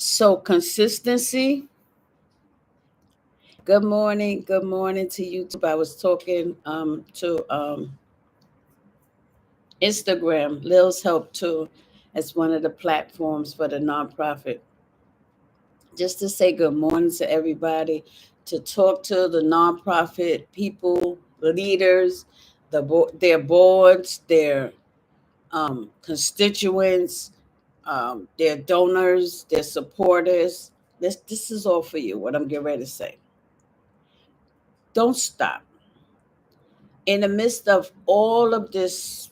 So consistency. Good morning. Good morning to YouTube. I was talking to Instagram. Lil's Help Too, as one of the platforms for the nonprofit. Just to say good morning to everybody, to talk to the nonprofit people, leaders, their boards, their constituents, their donors, their supporters. This is all for you. What I'm getting ready to say. Don't stop. In the midst of all of this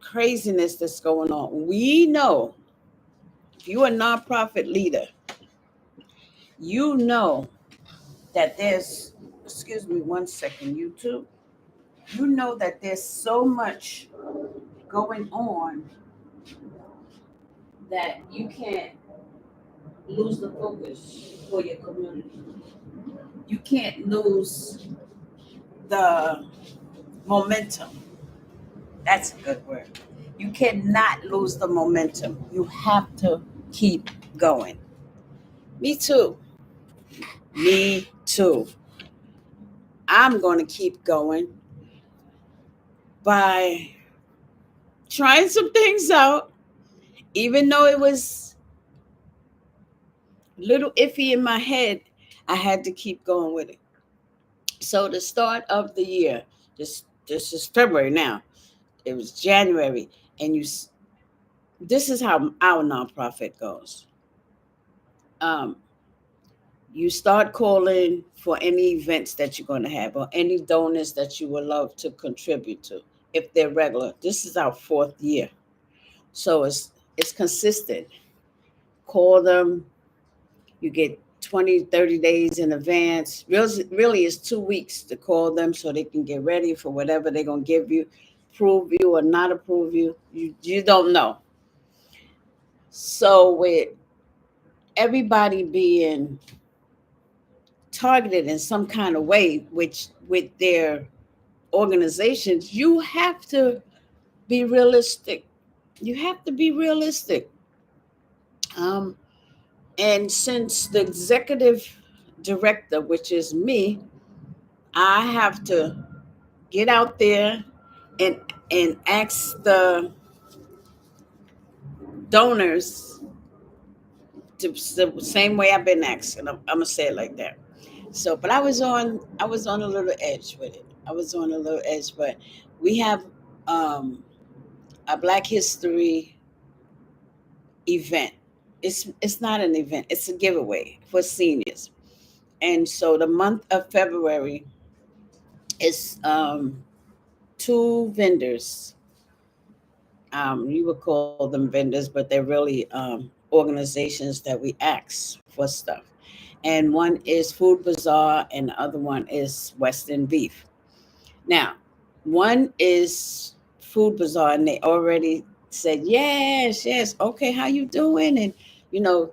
craziness that's going on, we know if you're a nonprofit leader, you know that there's, excuse me one second, YouTube, you know that there's so much going on that you can't lose the focus for your community. You can't lose the momentum. That's a good word. You cannot lose the momentum. You have to keep going. Me too. Me too. I'm going to keep going by trying some things out, even though it was a little iffy in my head. I had to keep going with it. So the start of the year, this is February now. It was January, and this is how our nonprofit goes. Um, you start calling for any events that you're going to have or any donors that you would love to contribute to if they're regular. This is our fourth year, so it's consistent. Call them. You get 20, 30 days in advance. Really it's 2 weeks to call them so they can get ready for whatever they're going to give you, approve you or not approve you. You don't know. So with everybody being targeted in some kind of way, which with their organizations, you have to be realistic. You have to be realistic. Um, and since the executive director, which is me, I have to get out there and ask the donors the same way I've been asking. I'm gonna say it like that. So, but I was on a little edge with it. I was on a little edge, but we have um, a Black History event. It's not an event. It's a giveaway for seniors, and so the month of February is two vendors. You would call them vendors, but they're really organizations that we ask for stuff. And one is Food Bazaar, and the other one is Western Beef. Now, one is Food Bazaar, and they already said yes, yes. Okay, how you doing? And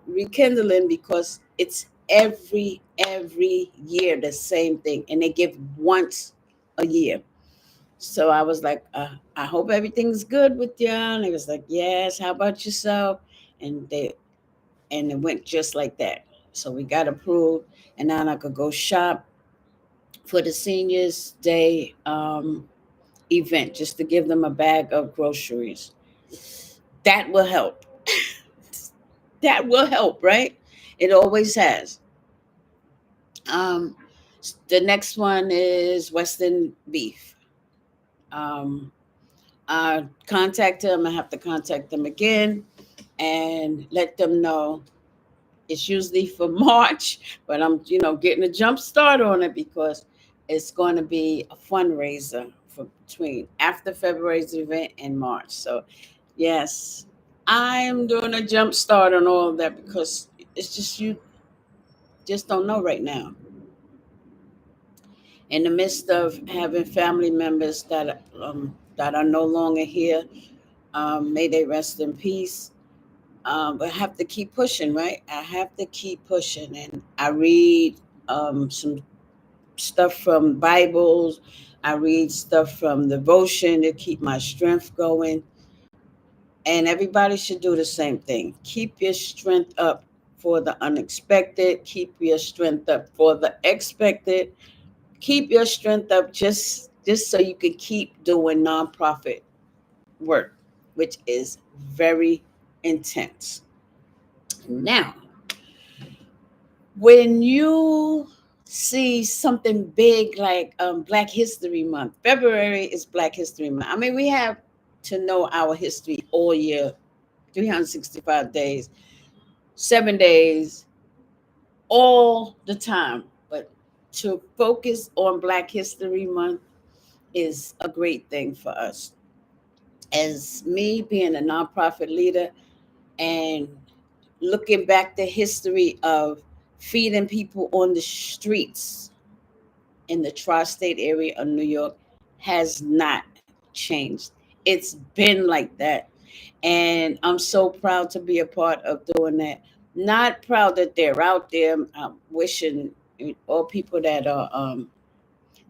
rekindling because it's every year the same thing, and they give once a year. So I was like, I hope everything's good with you. And he was like, yes. How about yourself? And it went just like that. So we got approved, and now I could go shop for the seniors day event just to give them a bag of groceries. That will help. That will help, right? It always has. Um, the next one is Western Beef. Um, I contact them. I have to contact them again and let them know it's usually for March, but I'm getting a jump start on it because it's going to be a fundraiser for between after February's event and March. So yes, I'm doing a jump start on all of that because it's just you just don't know right now. In the midst of having family members that are no longer here, may they rest in peace. But I have to keep pushing, right? I have to keep pushing, and I read some stuff from Bibles. I read stuff from devotion to keep my strength going, and everybody should do the same thing. Keep your strength up for the unexpected. Keep your strength up for the expected. Keep your strength up just so you can keep doing nonprofit work, which is very intense. Now, when you see something big like Black History Month, February is Black History Month. I mean, we have to know our history all year, 365 days, 7 days, all the time. But to focus on Black History Month is a great thing for us. As me being a nonprofit leader and looking back the history of feeding people on the streets in the tri-state area of New York has not changed. It's been like that. And I'm so proud to be a part of doing that. Not proud that they're out there. I'm wishing all people that are,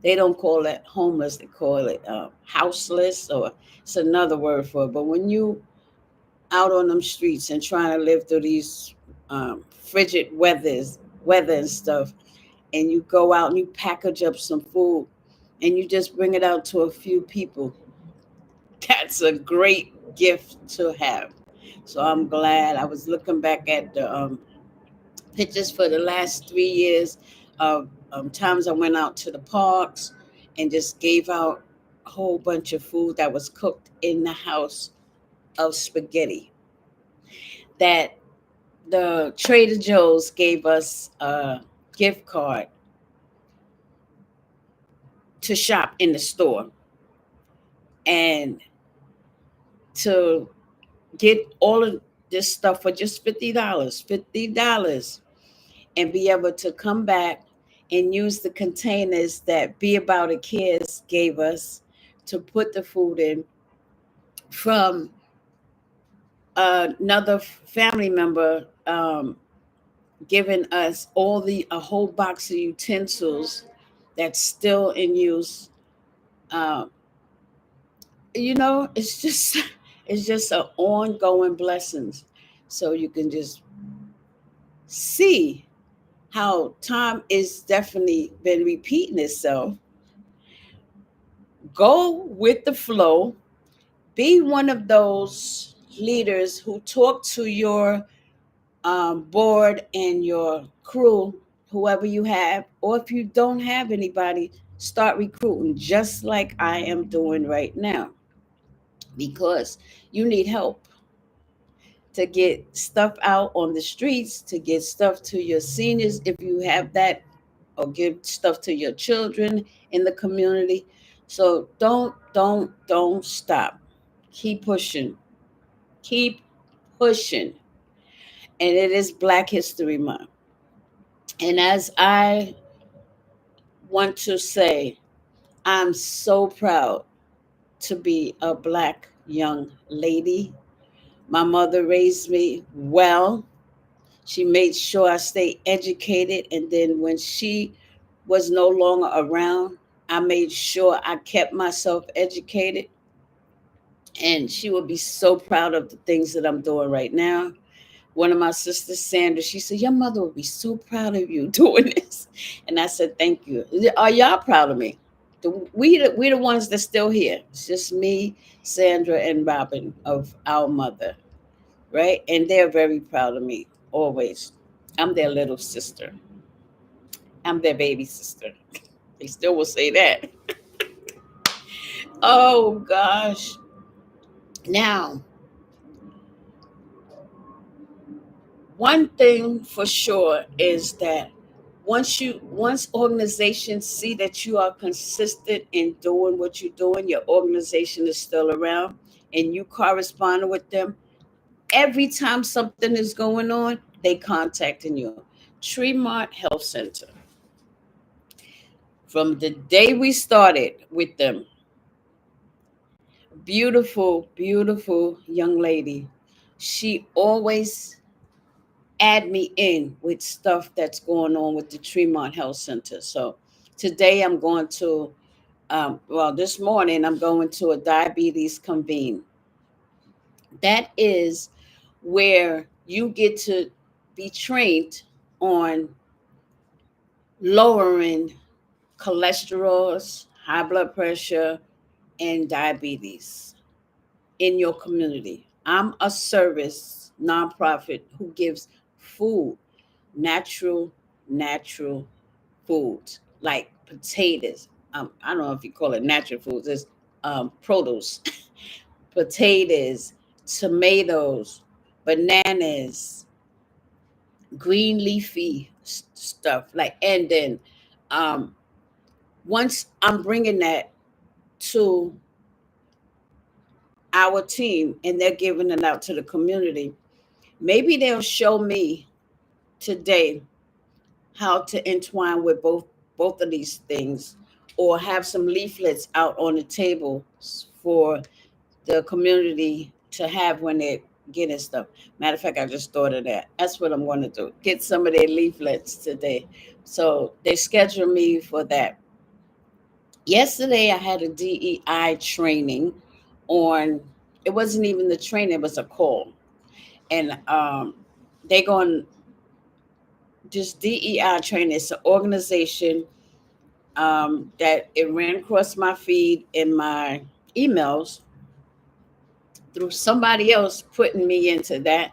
they don't call it homeless, they call it houseless, or it's another word for it. But when you out on them streets and trying to live through these frigid weather and stuff, and you go out and you package up some food and you just bring it out to a few people, that's a great gift to have. So I'm glad. I was looking back at the pictures for the last 3 years of times I went out to the parks and just gave out a whole bunch of food that was cooked in the house of spaghetti. That the Trader Joe's gave us a gift card to shop in the store and to get all of this stuff for just $50, and be able to come back and use the containers that Be About It Cares gave us to put the food in from another family member giving us a whole box of utensils that's still in use. Um, it's just it's just an ongoing blessings. So you can just see how time is definitely been repeating itself. Go with the flow. Be one of those leaders who talk to your board and your crew, whoever you have, or if you don't have anybody, start recruiting just like I am doing right now, because you need help to get stuff out on the streets, to get stuff to your seniors if you have that, or give stuff to your children in the community. So don't stop. Keep pushing. Keep pushing. And it is Black History Month. And as I want to say, I'm so proud to be a Black young lady. My mother raised me well. She made sure I stayed educated. And then when she was no longer around, I made sure I kept myself educated. And she would be so proud of the things that I'm doing right now. One of my sisters, Sandra, she said, "Your mother would be so proud of you doing this." And I said, "Thank you." Are y'all proud of me? We the ones that's still here. It's just me, Sandra, and Robin of our mother, right? And they're very proud of me always. I'm their little sister. I'm their baby sister. They still will say that. Oh gosh. Now, one thing for sure is that once organizations see that you are consistent in doing what you're doing, your organization is still around and you correspond with them, every time something is going on, they contacting you. Tremont Health Center. From the day we started with them, beautiful, beautiful young lady. She always add me in with stuff that's going on with the Tremont Health Center. So today I'm going to, this morning I'm going to a diabetes convene. That is where you get to be trained on lowering cholesterol, high blood pressure, and diabetes in your community. I'm a service nonprofit who gives food, natural, natural foods like potatoes. I don't know if you call it natural foods. It's produce, potatoes, tomatoes, bananas, green leafy stuff. Like, and then um, once I'm bringing that to our team and they're giving it out to the community, maybe they'll show me today how to entwine with both of these things, or have some leaflets out on the table for the community to have when they're getting stuff. Matter of fact, I just thought of that. That's what I'm going to do. Get some of their leaflets today. So they scheduled me for that. Yesterday, I had a DEI training on. It wasn't even the training; it was a call, and they going this DEI training. It's an organization that it ran across my feed in my emails through somebody else putting me into that.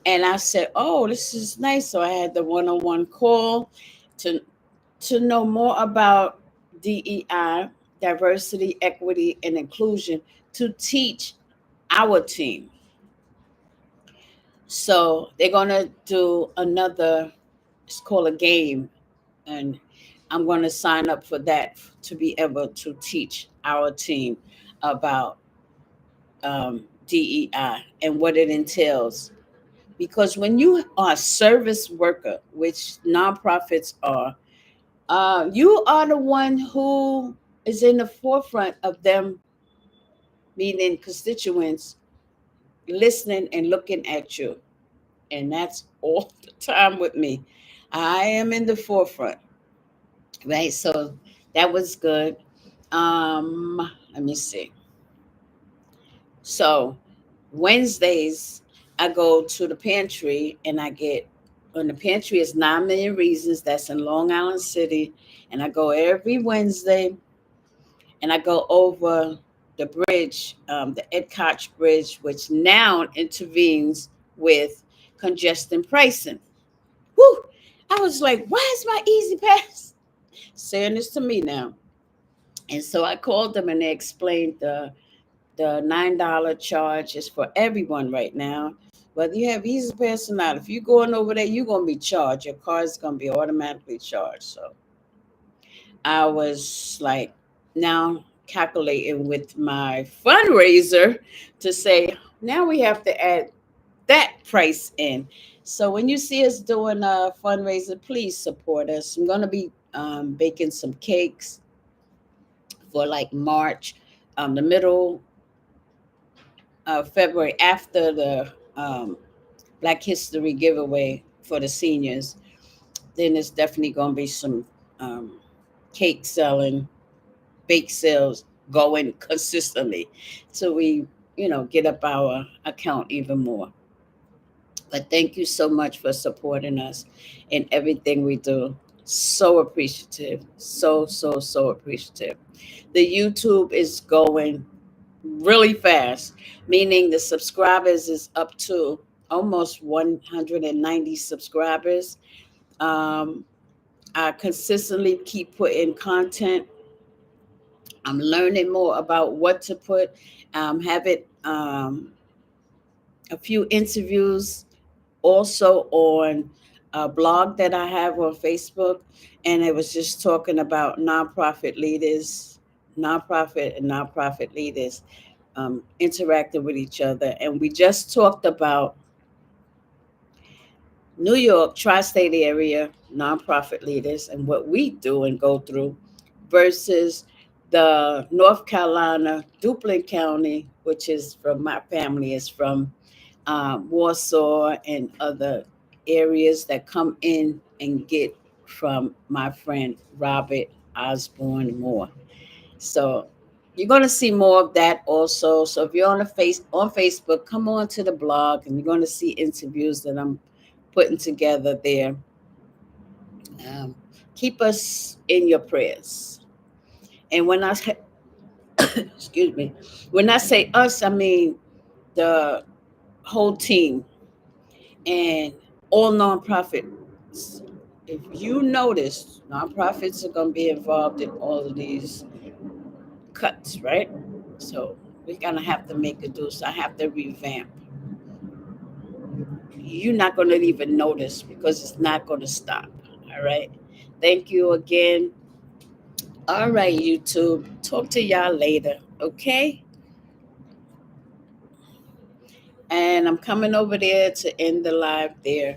And I said, oh, this is nice. So I had the one-on-one call to know more about DEI, diversity, equity, and inclusion, to teach our team. So they're gonna do another, it's called a game, and I'm gonna sign up for that to be able to teach our team about DEI and what it entails. Because when you are a service worker, which nonprofits are, you are the one who is in the forefront of them, meaning constituents, listening and looking at you. And that's all the time with me. I am in the forefront, right? So that was good. Let me see. So Wednesdays, I go to the pantry and I get, and the pantry is 9 Million Reasons. That's in Long Island City. And I go every Wednesday and I go over the bridge, the Ed Koch Bridge, which now intervenes with congestion pricing. Whew! I was like, why is my Easy Pass saying this to me now? And so I called them and they explained the $9 charge is for everyone right now. Whether you have Easy Pass or not, if you're going over there, you're gonna be charged. Your car is gonna be automatically charged. So I was like now calculating with my fundraiser to say now we have to add that price in. So when you see us doing a fundraiser, please support us. I'm gonna be baking some cakes for like March, the middle February, after the Black History giveaway for the seniors. Then there's definitely going to be some um, cake selling, bake sales going consistently, so we, get up our account even more. But thank you so much for supporting us in everything we do. So appreciative. So appreciative. The YouTube is going really fast, meaning the subscribers is up to almost 190 subscribers. Um, I consistently keep putting content. I'm learning more about what to put. Have it a few interviews also on a blog that I have on Facebook, and it was just talking about nonprofit leaders interacting with each other. And we just talked about New York, tri-state area nonprofit leaders and what we do and go through versus the North Carolina, Duplin County, which is from my family, is from Warsaw and other areas that come in and get from my friend Robert Osborne Moore. So you're going to see more of that also. So if you're on Facebook, come on to the blog, and you're going to see interviews that I'm putting together there. Um, Keep us in your prayers. And when excuse me, when I say us, I mean the whole team and all nonprofits. If you notice, nonprofits are going to be involved in all of these cuts, right? So we're going to have to make a do. So I have to revamp. You're not going to even notice because it's not going to stop. All right. Thank you again. All right, YouTube. Talk to y'all later. Okay. And I'm coming over there to end the live there.